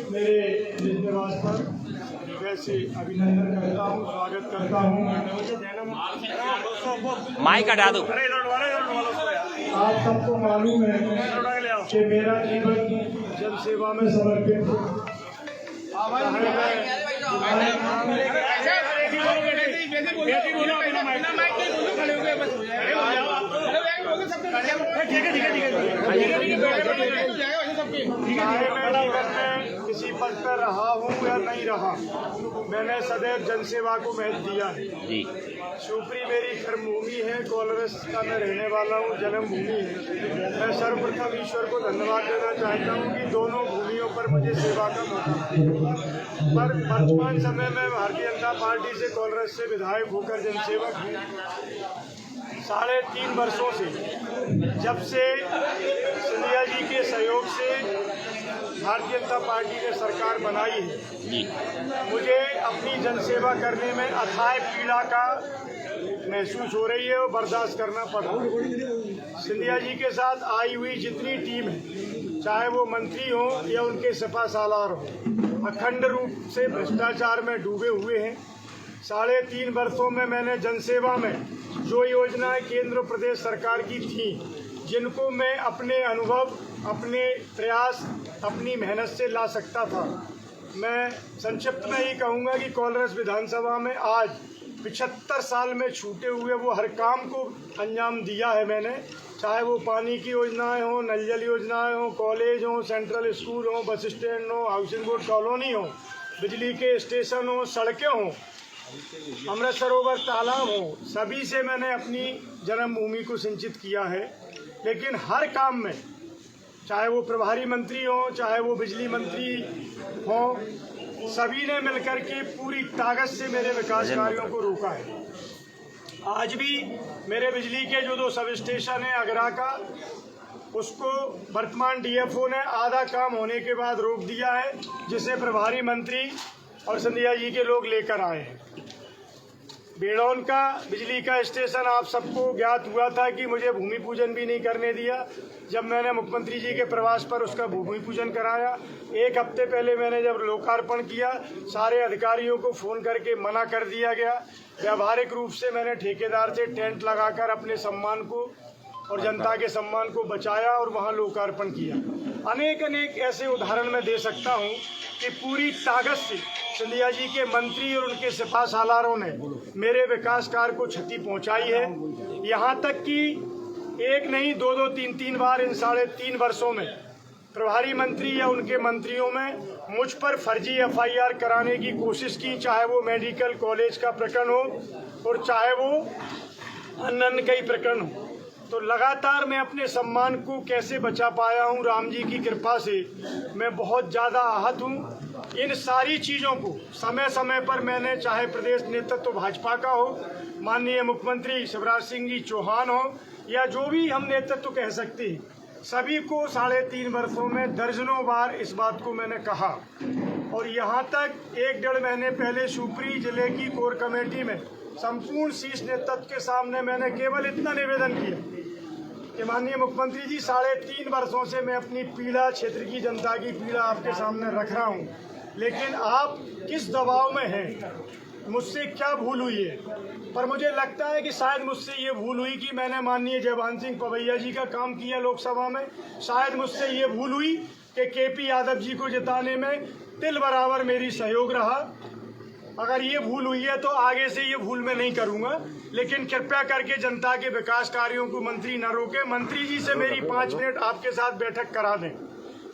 मेरे निवास पर वैसे अभिनंदन करता हूँ, स्वागत करता हूँ। माइक हटा दो। आप सबको मालूम है कि मेरा जीवन जन सेवा में समर्पित है। किसी पद पर रहा हूँ या नहीं रहा, मैंने सदैव जनसेवा को महत्व दिया है। शिवपुरी मेरी कर्मभूमि है, कोलरस का मैं रहने वाला हूँ, जन्मभूमि है। मैं सर्वप्रथम ईश्वर को धन्यवाद देना चाहता हूँ कि दोनों भूमियों पर मुझे सेवा का मौका मिला। पर वर्तमान समय में भारतीय जनता पार्टी से कोलरस से विधायक होकर जनसेवक हूँ। 3.5 वर्षों से, जब से सिंधिया जी के सहयोग से भारतीय जनता पार्टी ने सरकार बनाई है, मुझे अपनी जनसेवा करने में अथाह पीड़ा का महसूस हो रही है और बर्दाश्त करना पड़ रहा है। सिंधिया जी के साथ आई हुई जितनी टीम है, चाहे वो मंत्री हो या उनके सिपा सालार हो, अखंड रूप से भ्रष्टाचार में डूबे हुए हैं। 3.5 वर्षों में मैंने जनसेवा में जो योजनाएं केंद्र प्रदेश सरकार की थी, जिनको मैं अपने अनुभव, अपने प्रयास, अपनी मेहनत से ला सकता था, मैं संक्षिप्त में ये कहूँगा कि कोलरस विधानसभा में आज 75 साल में छूटे हुए वो हर काम को अंजाम दिया है मैंने। चाहे वो पानी की योजनाएं हो, नल जल योजनाएं हो, कॉलेज हो, सेंट्रल स्कूल हो, बस स्टैंड हो, हाउसिंग बोर्ड कॉलोनी हो, बिजली के स्टेशन हो, सड़कें हो, अमृत सरोवर तालाब हो, सभी से मैंने अपनी जन्मभूमि को सिंचित किया है। लेकिन हर काम में, चाहे वो प्रभारी मंत्री हो, चाहे वो बिजली मंत्री हो, सभी ने मिलकर के पूरी ताकत से मेरे विकास कार्यों को रोका है। आज भी मेरे बिजली के जो 2 सब स्टेशन है अगरा का, उसको वर्तमान डीएफओ ने आधा काम होने के बाद रोक दिया है, जिसे प्रभारी मंत्री और सिंधिया जी के लोग लेकर आए हैं। बेड़ौन का बिजली का स्टेशन आप सबको ज्ञात हुआ था कि मुझे भूमि पूजन भी नहीं करने दिया। जब मैंने मुख्यमंत्री जी के प्रवास पर उसका भूमि पूजन कराया, 1 हफ्ते पहले मैंने जब लोकार्पण किया, सारे अधिकारियों को फ़ोन करके मना कर दिया गया। व्यावहारिक रूप से मैंने ठेकेदार से टेंट लगाकर अपने सम्मान को और जनता के सम्मान को बचाया और वहाँ लोकार्पण किया। अनेक ऐसे उदाहरण मैं दे सकता हूँ कि पूरी ताकत से सिंधिया जी के मंत्री और उनके सिपा सालारों ने मेरे विकास कार्य को क्षति पहुंचाई है। यहाँ तक कि 1 नहीं 2-2, 3-3 बार इन 3.5 वर्षों में प्रभारी मंत्री या उनके मंत्रियों में मुझ पर फर्जी FIR कराने की कोशिश की, चाहे वो मेडिकल कॉलेज का प्रकरण हो और चाहे वो अन्य कई प्रकरण हो। तो लगातार मैं अपने सम्मान को कैसे बचा पाया हूँ, राम जी की कृपा से मैं बहुत ज़्यादा आहत हूँ। इन सारी चीज़ों को समय समय पर मैंने, चाहे प्रदेश नेतृत्व भाजपा का हो, माननीय मुख्यमंत्री शिवराज सिंह जी चौहान हो, या जो भी हम नेतृत्व कह सकते हैं, सभी को 3.5 वर्षों में दर्जनों बार इस बात को मैंने कहा। और यहाँ तक 1-1.5 महीने पहले शिवपुरी जिले की कोर कमेटी में संपूर्ण शीर्ष नेतृत्व के सामने मैंने केवल इतना निवेदन किया कि माननीय मुख्यमंत्री जी, 3.5 वर्षों से मैं अपनी पीड़ा, क्षेत्र की जनता की पीड़ा आपके सामने रख रहा हूँ, लेकिन आप किस दबाव में हैं, मुझसे क्या भूल हुई है। पर मुझे लगता है कि शायद मुझसे ये भूल हुई कि मैंने माननीय जयभान सिंह पवैया जी का काम किया लोकसभा में। शायद मुझसे ये भूल हुई कि KP यादव जी को जिताने में तिल बराबर मेरी सहयोग रहा। अगर ये भूल हुई है तो आगे से ये भूल मैं नहीं करूँगा। लेकिन कृपया करके जनता के विकास कार्यों को मंत्री न रोके। मंत्री जी से मेरी 5 मिनट आपके साथ बैठक करा दें।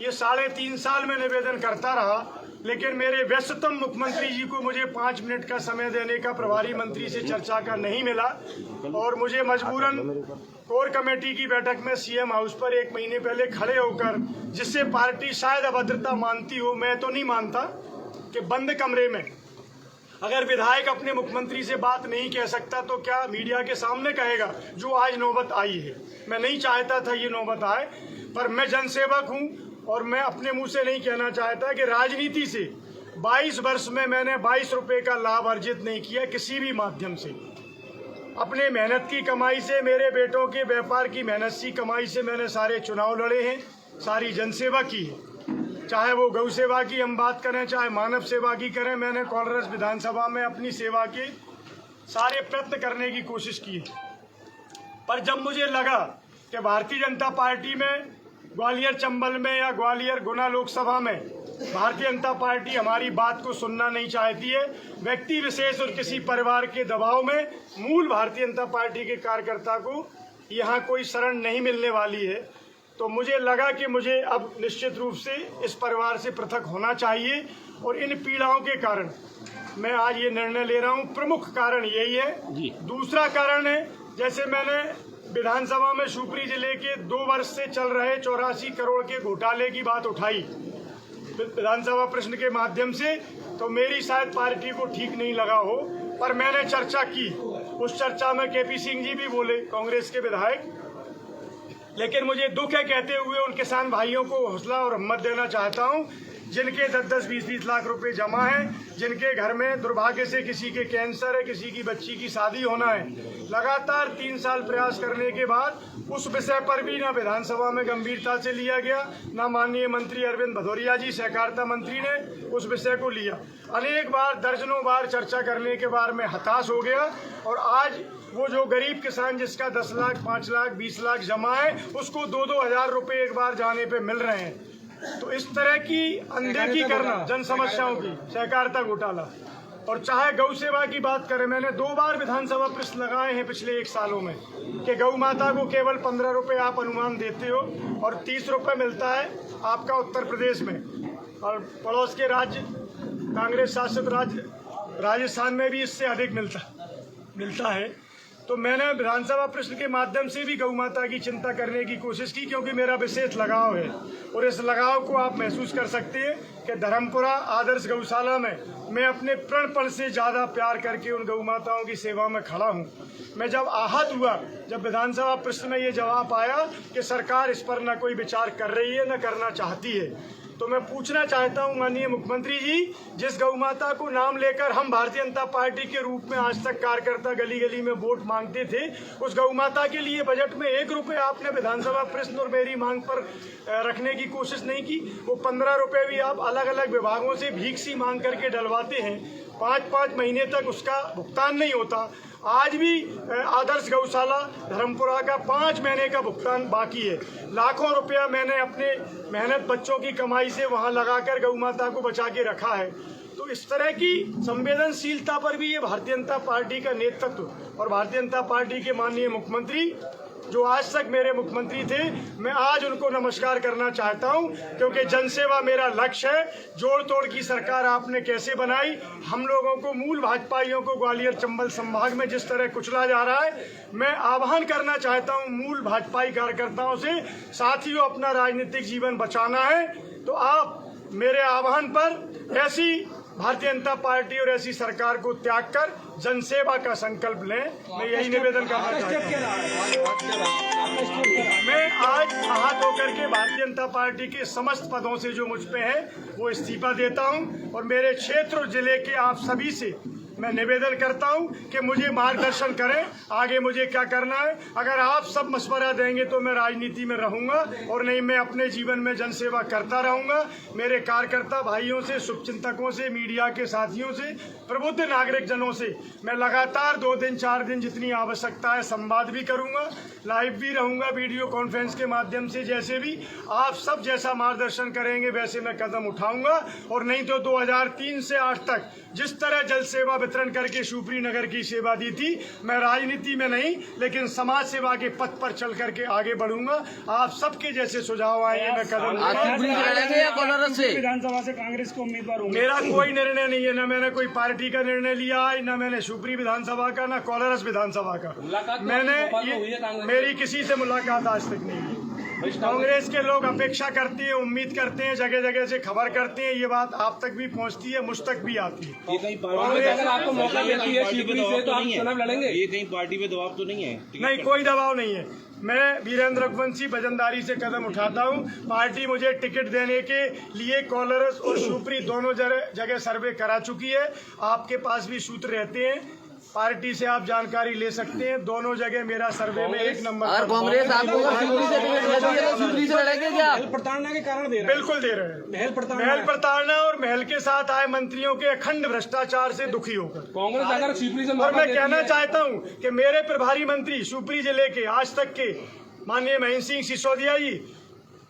ये 3.5 साल में निवेदन करता रहा, लेकिन मेरे व्यस्ततम मुख्यमंत्री जी को मुझे 5 मिनट का समय देने का प्रभारी मंत्री से चर्चा का नहीं मिला और मुझे मजबूरन कोर कमेटी की बैठक में CM हाउस पर 1 महीने पहले खड़े होकर, जिससे पार्टी शायद अभद्रता मानती हो, मैं तो नहीं मानता, कि बंद कमरे में अगर विधायक अपने मुख्यमंत्री से बात नहीं कह सकता तो क्या मीडिया के सामने कहेगा, जो आज नौबत आई है। मैं नहीं चाहता था ये नौबत आए, पर मैं जनसेवक हूँ और मैं अपने मुंह से नहीं कहना चाहता कि राजनीति से 22 वर्ष में मैंने 22 रुपये का लाभ अर्जित नहीं किया किसी भी माध्यम से। अपने मेहनत की कमाई से, मेरे बेटों के व्यापार की मेहनत की कमाई से मैंने सारे चुनाव लड़े हैं, सारी जनसेवा की है। चाहे वो गौ सेवा की हम बात करें, चाहे मानव सेवा की करें, मैंने कोलरस विधानसभा में अपनी सेवा के सारे प्रयत्न करने की कोशिश की है। पर जब मुझे लगा कि भारतीय जनता पार्टी में ग्वालियर चंबल में या ग्वालियर गुना लोकसभा में भारतीय जनता पार्टी हमारी बात को सुनना नहीं चाहती है, व्यक्ति विशेष और किसी परिवार के दबाव में मूल भारतीय जनता पार्टी के कार्यकर्ता को यहाँ कोई शरण नहीं मिलने वाली है, तो मुझे लगा कि मुझे अब निश्चित रूप से इस परिवार से पृथक होना चाहिए। और इन पीड़ाओं के कारण मैं आज ये निर्णय ले रहा हूँ। प्रमुख कारण यही है। दूसरा कारण है, जैसे मैंने विधानसभा में शिवपुरी जिले के 2 वर्ष से चल रहे 84 करोड़ के घोटाले की बात उठाई विधानसभा प्रश्न के माध्यम से, तो मेरी शायद पार्टी को ठीक नहीं लगा हो, पर मैंने चर्चा की। उस चर्चा में केपी सिंह जी भी बोले, कांग्रेस के विधायक। लेकिन मुझे दुख है कहते हुए उन किसान भाइयों को हौसला और हिम्मत देना चाहता हूँ जिनके 10-10, 20-20 लाख रुपए जमा हैं, जिनके घर में दुर्भाग्य से किसी के कैंसर है, किसी की बच्ची की शादी होना है। लगातार 3 साल प्रयास करने के बाद उस विषय पर भी ना विधानसभा में गंभीरता से लिया गया, ना माननीय मंत्री अरविंद भदौरिया जी सहकारिता मंत्री ने उस विषय को लिया। अनेक बार, दर्जनों बार चर्चा करने के बाद मैं हताश हो गया। और आज वो जो गरीब किसान जिसका 10 लाख, 5 लाख, 20 लाख जमा है, उसको 2-2 हज़ार रुपये एक बार जाने पे मिल रहे हैं। तो इस तरह की अनदेखी करना जन समस्याओं की, सहकारिता घोटाला। और चाहे गौ सेवा की बात करें, मैंने 2 बार विधानसभा प्रश्न लगाए हैं पिछले 1 सालों में कि गौ माता को केवल 15 रुपये आप अनुमान देते हो और 30 रुपये मिलता है आपका उत्तर प्रदेश में, और पड़ोस के राज्य, कांग्रेस शासित राज्य राजस्थान में भी इससे अधिक मिलता है। तो मैंने विधानसभा प्रश्न के माध्यम से भी गौ माता की चिंता करने की कोशिश की, क्योंकि मेरा विशेष लगाव है। और इस लगाव को आप महसूस कर सकते हैं कि धर्मपुरा आदर्श गौशाला में मैं अपने प्रणपण से ज़्यादा प्यार करके उन गौ माताओं की सेवा में खड़ा हूँ। मैं जब आहत हुआ, जब विधानसभा प्रश्न में ये जवाब आया कि सरकार इस पर न कोई विचार कर रही है, न करना चाहती है, तो मैं पूछना चाहता हूं माननीय मुख्यमंत्री जी, जिस गौ माता को नाम लेकर हम भारतीय जनता पार्टी के रूप में आज तक कार्यकर्ता गली गली में वोट मांगते थे, उस गौ माता के लिए बजट में 1 रुपये आपने विधानसभा प्रश्न और मेरी मांग पर रखने की कोशिश नहीं की। वो 15 रुपये भी आप अलग अलग विभागों से भीख सी मांग करके डलवाते हैं, 5-5 महीने तक उसका भुगतान नहीं होता। आज भी आदर्श गौशाला धर्मपुरा का 5 महीने का भुगतान बाकी है। लाखों रुपया मैंने अपने मेहनत बच्चों की कमाई से वहां लगाकर गौ माता को बचा के रखा है। तो इस तरह की संवेदनशीलता पर भी ये भारतीय जनता पार्टी का नेतृत्व और भारतीय जनता पार्टी के माननीय मुख्यमंत्री जो आज तक मेरे मुख्यमंत्री थे, मैं आज उनको नमस्कार करना चाहता हूं, क्योंकि जनसेवा मेरा लक्ष्य है। जोड़ तोड़ की सरकार आपने कैसे बनाई, हम लोगों को, मूल भाजपाइयों को ग्वालियर चंबल संभाग में जिस तरह कुचला जा रहा है, मैं आह्वान करना चाहता हूं मूल भाजपाई कार्यकर्ताओं से, साथियों अपना राजनीतिक जीवन बचाना है तो आप मेरे आह्वान पर ऐसी भारतीय जनता पार्टी और ऐसी सरकार को त्याग कर जनसेवा का संकल्प लें। मैं यही निवेदन करना चाहता हूँ। मैं आज आहत होकर के भारतीय जनता पार्टी के समस्त पदों से जो मुझ पे है वो इस्तीफा देता हूँ, और मेरे क्षेत्र और जिले के आप सभी से मैं निवेदन करता हूं कि मुझे मार्गदर्शन करें, आगे मुझे क्या करना है। अगर आप सब मशवरा देंगे तो मैं राजनीति में रहूंगा, और नहीं मैं अपने जीवन में जनसेवा करता रहूंगा। मेरे कार्यकर्ता भाइयों से, शुभचिंतकों से, मीडिया के साथियों से, प्रबुद्ध नागरिक जनों से मैं लगातार 2 दिन 4 दिन जितनी आवश्यकता है संवाद भी करूंगा, लाइव भी रहूंगा, वीडियो कॉन्फ्रेंस के माध्यम से। जैसे भी आप सब जैसा मार्गदर्शन करेंगे वैसे मैं कदम उठाऊंगा। और नहीं तो 2003 से आज तक जिस तरह जल सेवा वितरण करके शिवपुरी नगर की सेवा दी थी, मैं राजनीति में नहीं लेकिन समाज सेवा के पथ पर चल करके आगे बढ़ूंगा। आप सबके जैसे सुझाव आए मैं कदम विधानसभा से कांग्रेस को उम्मीदवार होंगे? मेरा कोई निर्णय नहीं है, न मैंने कोई पार्टी का निर्णय लिया है, न मैंने शिवपुरी विधानसभा का, न कोलरस विधानसभा का। मेरी किसी से मुलाकात आज तक नहीं है। कांग्रेस के लोग अपेक्षा करते हैं, उम्मीद करते हैं, जगह जगह से खबर करते हैं, ये बात आप तक भी पहुंचती है, मुझ तक भी आती है। अगर आपको मौका मिलती है शिवपुरी से तो आप चुनाव लड़ेंगे? ये कहीं पार्टी पे दबाव तो नहीं है? नहीं, कोई दबाव नहीं है। मैं वीरेंद्र रघुवंशी वजनदारी से कदम उठाता हूं। पार्टी मुझे टिकट देने के लिए कोलरस और शिवपुरी दोनों जगह सर्वे करा चुकी है। आपके पास भी सूत्र रहते हैं, पार्टी से आप जानकारी ले सकते हैं। दोनों जगह मेरा सर्वे में 1 नंबर। अगर कांग्रेस आपको शिवपुरी से टिकट देती है तो शिवपुरी से लड़ेंगे क्या? महल प्रताड़ना के कारण दे रहे हैं। बिल्कुल दे रहे हैं। महल प्रताड़ना और महल के साथ आए मंत्रियों के अखंड भ्रष्टाचार से दुखी होकर कांग्रेस अगर शिवपुरी से और मैं कहना चाहता हूं कि मेरे प्रभारी मंत्री शिवपुरी जिले के आज तक के माननीय महेंद्र सिंह सिसोदिया जी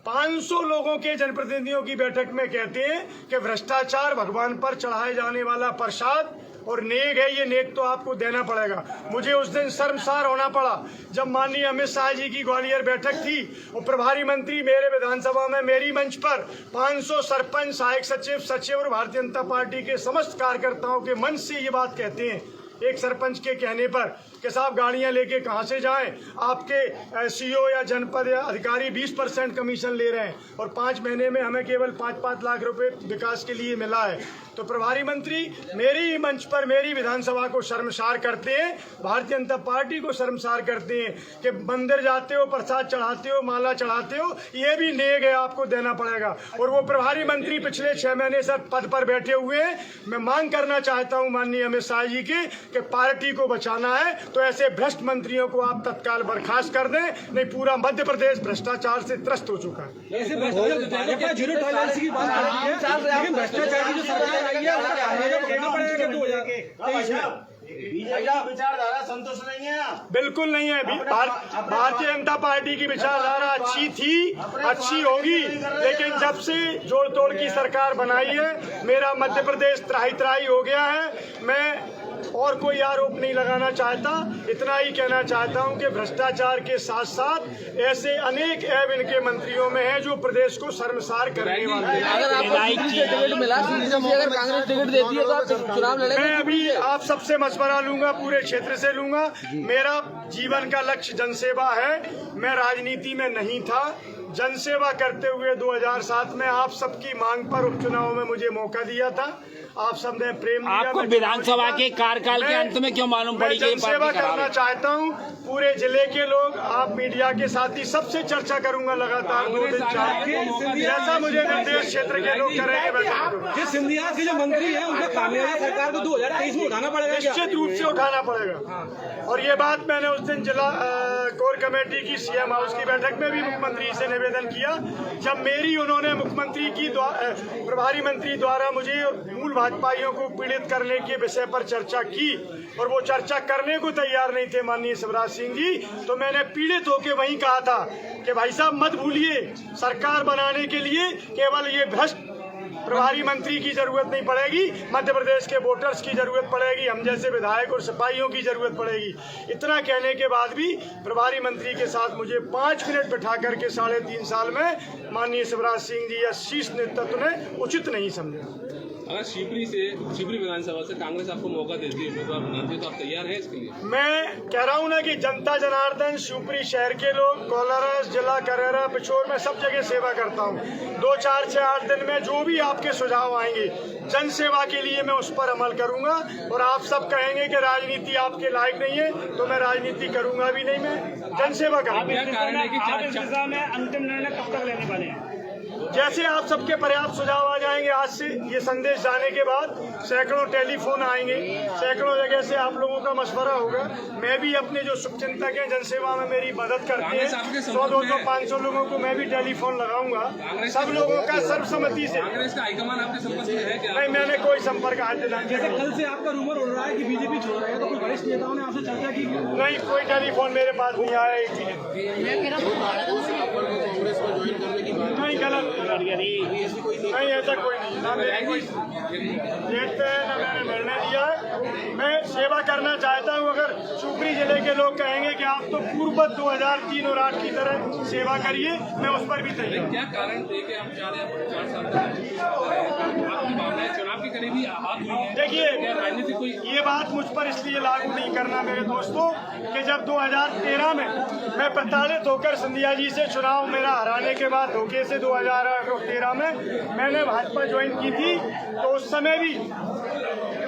500 लोगों के जनप्रतिनिधियों की बैठक में कहते हैं कि भ्रष्टाचार भगवान पर चढ़ाए जाने वाला प्रसाद और नेक है, ये नेक तो आपको देना पड़ेगा। मुझे उस दिन शर्मसार होना पड़ा जब माननीय अमित शाह जी की ग्वालियर बैठक थी और प्रभारी मंत्री मेरे विधानसभा में मेरी मंच पर 500 सरपंच, सहायक सचिव और भारतीय जनता पार्टी के समस्त कार्यकर्ताओं के मंच से ये बात कहते हैं एक सरपंच के कहने पर कि साहब गाड़ियां लेके कहां से जाएं, आपके सीओ या जनपद या अधिकारी 20% कमीशन ले रहे हैं और 5 महीने में हमें केवल 5-5 लाख रुपए विकास के लिए मिला है। तो प्रभारी मंत्री मेरी मंच पर मेरी विधानसभा को शर्मसार करते हैं, भारतीय जनता पार्टी को शर्मसार करते हैं कि मंदिर जाते हो, प्रसाद चढ़ाते हो, माला चढ़ाते हो, ये भी नेक है, आपको देना पड़ेगा। और वो प्रभारी मंत्री पिछले 6 महीने से पद पर बैठे हुए हैं। मैं मांग करना चाहता हूं माननीय अमित शाह जी की कि पार्टी को बचाना है तो ऐसे भ्रष्ट मंत्रियों को आप तत्काल बर्खास्त कर दें, नहीं पूरा मध्य प्रदेश भ्रष्टाचार से त्रस्त हो चुका है। ऐसे भ्रष्टाचार जीरो टॉलरेंस की बात कर रही है, लेकिन भ्रष्टाचार की जो सरकार आई है उसका देना पड़ेगा 2023 में। विचारधारा संतुष्ट नहीं है। बिल्कुल नहीं है। भारतीय जनता पार्टी की विचारधारा अच्छी थी, अच्छी होगी, लेकिन जब से जोड़ तोड़ की सरकार बनाई है मेरा मध्य प्रदेश त्राही हो गया है। मैं और कोई आरोप नहीं लगाना चाहता, इतना ही कहना चाहता हूं कि भ्रष्टाचार के साथ साथ ऐसे अनेक ऐब इनके मंत्रियों में हैं जो प्रदेश को शर्मसार करने वाले हैं। अगर आपको शिवपुरी से टिकट मिला, शिवपुरी से अगर कांग्रेस टिकट देती है तो आप चुनाव लड़ेंगे? मैं अभी आप सबसे मशवरा लूंगा, पूरे क्षेत्र से लूंगा। मेरा जीवन का लक्ष्य जनसेवा है। मैं राजनीति में नहीं था, जनसेवा करते हुए 2007 में आप सबकी मांग पर उपचुनाव में मुझे मौका दिया था। आप सबने प्रेम दिया। आपको विधानसभा के कार्यकाल के अंत में क्यों मालूम पड़ी कि जनसेवा करना चाहता हूं। पूरे जिले के लोग, आप मीडिया के साथी, सबसे चर्चा करूंगा लगातार 2 दिन 4 दिन, जैसा मुझे निर्देश क्षेत्र के लोग करेंगे। सिंधिया के जो मंत्री है उनका कामयाबी सरकार को 2023 में उठाना पड़ेगा, निश्चित रूप से उठाना पड़ेगा। और ये बात मैंने उस दिन जिला कोर कमेटी की सीएम हाउस की बैठक में भी मुख्यमंत्री से निवेदन किया, जब मेरी उन्होंने मुख्यमंत्री की प्रभारी मंत्री द्वारा मुझे और मूल भाजपाइयों को पीड़ित करने के विषय पर चर्चा की और वो चर्चा करने को तैयार नहीं थे माननीय शिवराज सिंह जी। तो मैंने पीड़ित होकर वहीं कहा था कि भाई साहब मत भूलिए, सरकार बनाने के लिए केवल ये भ्रष्ट प्रभारी मंत्री की जरूरत नहीं पड़ेगी, मध्य प्रदेश के वोटर्स की जरूरत पड़ेगी, हम जैसे विधायक और सिपाहियों की जरूरत पड़ेगी। इतना कहने के बाद भी प्रभारी मंत्री के साथ मुझे 5 मिनट बिठा करके 3.5 साल में माननीय शिवराज सिंह जी या शीर्ष नेतृत्व ने उचित नहीं समझा। अगर शिवपुरी विधानसभा से कांग्रेस आपको मौका देती है, उम्मीदवार बनाती है, तो आप तैयार हैं इसके लिए? मैं कह रहा हूं ना कि जनता जनार्दन, शिवपुरी शहर के लोग, कोलारस जिला, करेरा, पिछोर में सब जगह सेवा करता हूं। 2, 4, 6, 8 दिन में जो भी आपके सुझाव आएंगे जन सेवा के लिए मैं उस पर अमल करूंगा। और आप सब कहेंगे कि राजनीति आपके लायक नहीं है तो मैं राजनीति करूंगा भी नहीं, मैं जन सेवा करूंगा। अंतिम निर्णय कब तक लेने वाले हैं? जैसे आप सबके पर्याप्त सुझाव आ जाएंगे, आज से ये संदेश जाने के बाद सैकड़ों टेलीफोन आएंगे, सैकड़ों जगह से आप लोगों का मशवरा होगा। मैं भी अपने जो शुभचिंतक हैं, जनसेवा में मेरी मदद करते हैं, 100, 200, 500 लोगों को मैं भी टेलीफोन लगाऊंगा, सब लोगों का सर्वसम्मति से। कांग्रेस का हाईकमान आपके संपर्क में है क्या? नहीं, मैंने कोई संपर्क आज तक। जैसे कल से आपका रूमर उड़ रहा है कि बीजेपी छोड़ रहे हैं, तो कोई वरिष्ठ नेताओं ने आपसे चर्चा की? नहीं, कोई टेलीफोन मेरे पास नहीं आया। नहीं, गलत नहीं, ऐसा कोई नहीं, ना मेरी कोई डेट पे है, ना मैंने निर्णय दिया है। मैं सेवा करना चाहता हूं। अगर शिवपुरी जिले के लोग कहेंगे कि आप तो पूर्ववत 2003 और 8 की तरह सेवा करिए, मैं उस पर भी तैयार। क्या कारण थे कि हम 4 साल तक चुनाव के करीबी हाथ हुई है? देखिए, राजनीति कोई ये बात मुझ पर इसलिए लागू नहीं करना मेरे दोस्तों कि जब 2013 में मैं प्रताड़ित होकर सिंधिया जी से चुनाव मेरा हराने के बाद धोखे से 2013 में मैंने भाजपा ज्वाइन की थी, तो उस समय भी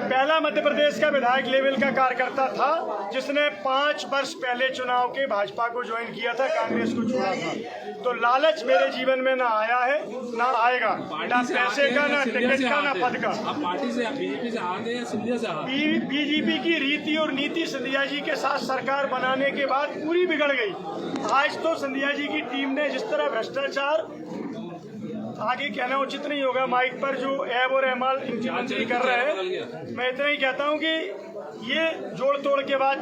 पहला मध्य प्रदेश का विधायक लेवल का कार्यकर्ता था जिसने 5 वर्ष पहले चुनाव के भाजपा को ज्वाइन किया था, कांग्रेस को छोड़ा था। तो लालच मेरे जीवन में ना आया है ना आएगा, ना पैसे का, ना टिकट का, ना पद का। आप पार्टी से बीजेपी से आ गए या सिंधिया से आ गए? बीजेपी की रीति और नीति सिंधिया जी के साथ सरकार बनाने के बाद पूरी बिगड़ गई। आज तो सिंधिया जी की टीम ने जिस तरह भ्रष्टाचार, आगे कहना उचित नहीं होगा माइक पर, जो ऐब और एमाल इनकी मंत्री कर रहे हैं, मैं इतना ही कहता हूं कि ये जोड़ तोड़ के बाद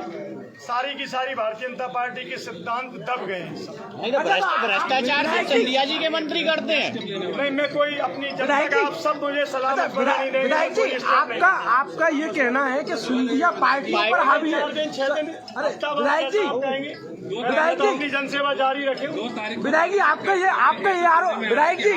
सारी की सारी भारतीय जनता पार्टी के सिद्धांत दब गए हैं। भ्रष्टाचार सिंधिया जी के मंत्री करते हैं। नहीं, मैं कोई अपनी जनता का, आप सब मुझे सलामत बना नहीं देंगे। विधायक जी, आपका ये कहना है कि सिंधिया पार्टियों पर हावी है। विधायक जी, विधायक जी अपनी जनसेवा जारी रखें। विधायक जी, आपका ये आरोप, विधायक जी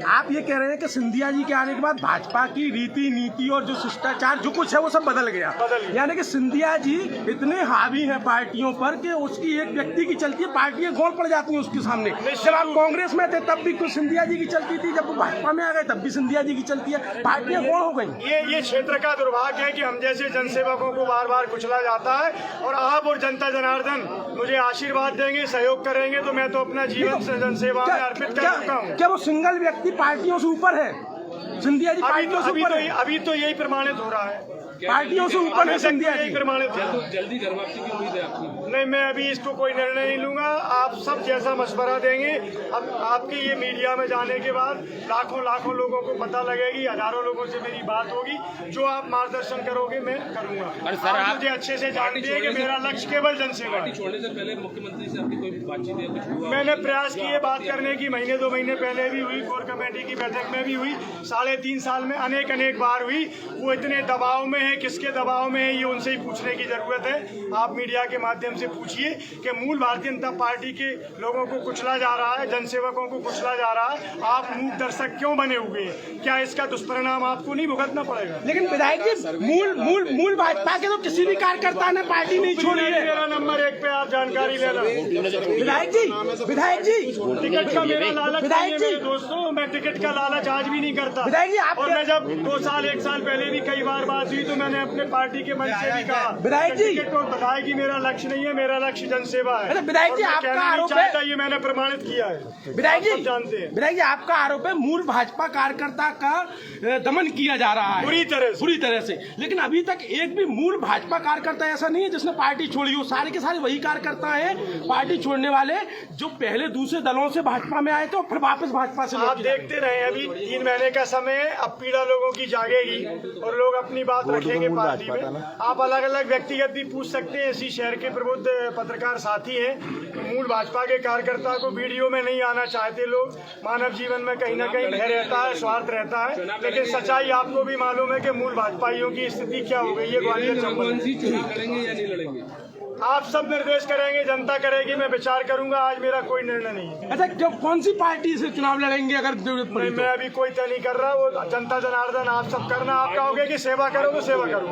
आप ये कह रहे हैं कि सिंधिया जी के आने के बाद भाजपा की रीति नीति और जो शिष्टाचार जो कुछ है वो सब बदल गया। यानी कि सिंधिया जी इतने हावी हैं पार्टियों पर कि उसकी एक व्यक्ति की चलती है, पार्टियां गौड़ पड़ जाती हैं उसके सामने। जब आप कांग्रेस में थे तब भी कुछ सिंधिया जी की चलती थी, जब वो भाजपा में आ गए तब भी सिंधिया जी की चलती है, पार्टियां गौड़ हो गई। ये क्षेत्र का दुर्भाग्य है कि हम जैसे जनसेवकों को बार बार कुचला जाता है, और आप और जनता जनार्दन मुझे आशीर्वाद देंगे, सहयोग करेंगे, तो मैं तो अपना जीवन से जनसेवा में अर्पित कर चुका हूँ। क्या वो सिंगल व्यक्ति पार्टियों से ऊपर है? सिंधिया जी पार्टियों से ऊपर है। अभी तो यही प्रमाणित हो रहा है, पार्टियों से ऊपर है सिंधिया जी। प्रमाणित जल्दी घर वापसी की उम्मीद है आपकी? नहीं, मैं अभी इसको कोई निर्णय नहीं लूंगा। आप सब जैसा मशवरा देंगे, अब आपकी ये मीडिया में जाने के बाद लाखों लोगों को पता लगेगी, हजारों लोगों से मेरी बात होगी, जो आप मार्गदर्शन करोगे मैं करूंगा। और सर, आप मुझे अच्छे से जानते हैं कि मेरा लक्ष्य केवल जनसेवा है। छोड़ने से पहले मुख्यमंत्री से आपकी कोई बातचीत या कुछ हुआ? मैंने प्रयास किए बात करने की, महीने 2 महीने पहले भी हुई, कोर कमेटी की बैठक में भी हुई, 3.5 साल में अनेक बार हुई। वो इतने दबाव में है, किसके दबाव में है, ये उनसे ही पूछने की जरूरत है। आप मीडिया के माध्यम से पूछिए कि मूल भारतीय जनता पार्टी के लोगों को कुचला जा रहा है, जनसेवकों को कुचला जा रहा है, आप मूक दर्शक क्यों बने हुए हैं? क्या इसका दुष्परिणाम आपको नहीं भुगतना पड़ेगा? लेकिन विधायक जी, मूल भाजपा के तो किसी भी कार्यकर्ता ने पार्टी नहीं छोड़ी है। मेरा नंबर 1 पे आप जानकारी लेना। विधायक जी टिकट का मेरा लालच नहीं है मेरे दोस्तों, मैं टिकट का लालच आज भी नहीं करता। विधायक जी, और मैं जब 2 साल 1 साल पहले भी कई बार बात हुई तो मैंने अपने पार्टी के मंच से भी कहा, विधायक जी, टिकट और बधाई की मेरा लक्ष्य नहीं है, मेरा लक्ष्य जनसेवा है। विधायक जी, आपका आरोप है, ये मैंने प्रमाणित किया है। विधायक जी जानते हैं, विधायक जी आपका आरोप है मूल भाजपा कार्यकर्ता का दमन किया जा रहा है बुरी तरह से। लेकिन अभी तक एक भी मूल भाजपा कार्यकर्ता ऐसा नहीं है जिसने पार्टी छोड़ी हो। सारे के सारे वही कार्यकर्ता हैं पार्टी छोड़ने वाले, जो पहले दूसरे दलों से भाजपा में आए थे और फिर वापस भाजपा से। आप देखते रहे, अभी 3 महीने का समय है, अब पीड़ा लोगों की जागेगी और लोग अपनी बात रखेंगे पार्टी में। आप अलग अलग व्यक्तिगत भी पूछ सकते हैं, इसी शहर के प्रबुद्ध पत्रकार साथी हैं। मूल भाजपा के कार्यकर्ता को वीडियो में नहीं आना चाहते लोग। मानव जीवन में कहीं ना कहीं भय रहता है, स्वार्थ रहता है, लेकिन सच्चाई आपको भी मालूम है कि मूल भाजपाइयों की स्थिति क्या हो गई है ग्वालियर चंबल। लड़ेंगे या नहीं लड़ेंगे? आप सब निर्देश करेंगे, जनता करेगी, मैं विचार करूंगा। आज मेरा कोई निर्णय नहीं है। अच्छा, जब कौन सी पार्टी से चुनाव लड़ेंगे अगर जरूरत पड़ी? मैं अभी कोई तय नहीं कर रहा, वो जनता जनार्दन आप सब करना। आप कहोगे कि सेवा करो तो सेवा करो।